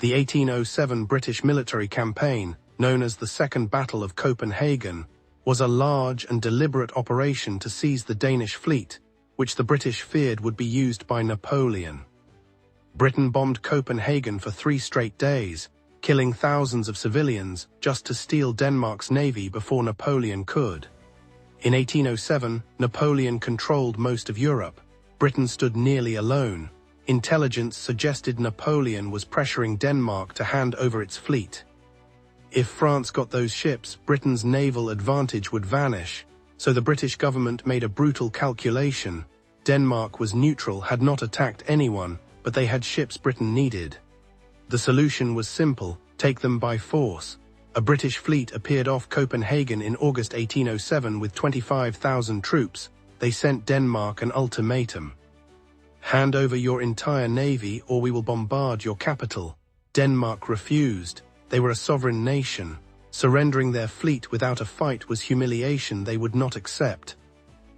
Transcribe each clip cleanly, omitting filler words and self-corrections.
The 1807 British military campaign, known as the Second Battle of Copenhagen, was a large and deliberate operation to seize the Danish fleet, which the British feared would be used by Napoleon. Britain bombed Copenhagen for 3 straight days, killing thousands of civilians just to steal Denmark's navy before Napoleon could. In 1807, Napoleon controlled most of Europe. Britain stood nearly alone. Intelligence suggested Napoleon was pressuring Denmark to hand over its fleet. If France got those ships, Britain's naval advantage would vanish, so the British government made a brutal calculation. Denmark was neutral, had not attacked anyone, but they had ships Britain needed. The solution was simple: take them by force. A British fleet appeared off Copenhagen in August 1807 with 25,000 troops. They sent Denmark an ultimatum. Hand over your entire navy or we will bombard your capital. Denmark refused. They were a sovereign nation. Surrendering their fleet without a fight was humiliation they would not accept.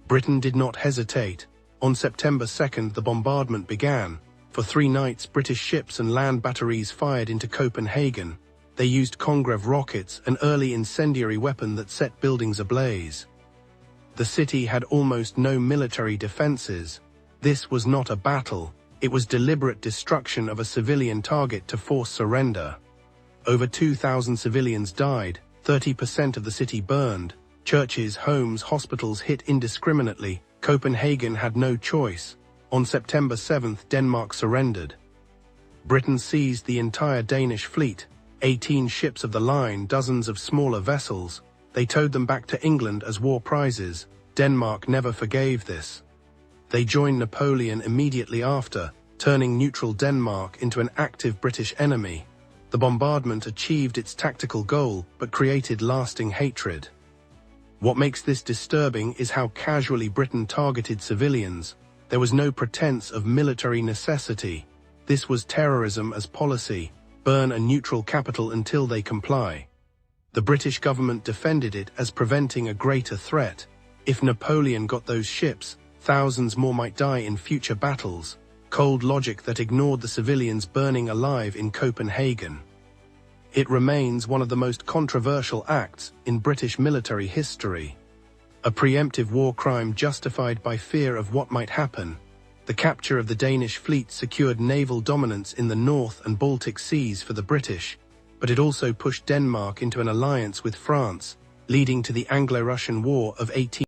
Britain did not hesitate. On September 2nd, the bombardment began. For 3 nights, British ships and land batteries fired into Copenhagen. They used Congreve rockets, an early incendiary weapon that set buildings ablaze. The city had almost no military defenses. This was not a battle. It was deliberate destruction of a civilian target to force surrender. Over 2,000 civilians died, 30% of the city burned. Churches, homes, hospitals hit indiscriminately. Copenhagen had no choice. On September 7th, Denmark surrendered. Britain seized the entire Danish fleet, 18 ships of the line, dozens of smaller vessels. They towed them back to England as war prizes. Denmark never forgave this. They joined Napoleon immediately after, turning neutral Denmark into an active British enemy. The bombardment achieved its tactical goal, but created lasting hatred. What makes this disturbing is how casually Britain targeted civilians. There was no pretense of military necessity. This was terrorism as policy: burn a neutral capital until they comply. The British government defended it as preventing a greater threat. If Napoleon got those ships, thousands more might die in future battles. Cold logic that ignored the civilians burning alive in Copenhagen. It remains one of the most controversial acts in British military history. A preemptive war crime justified by fear of what might happen. The capture of the Danish fleet secured naval dominance in the North and Baltic Seas for the British, but it also pushed Denmark into an alliance with France, leading to the Anglo-Russian War of 18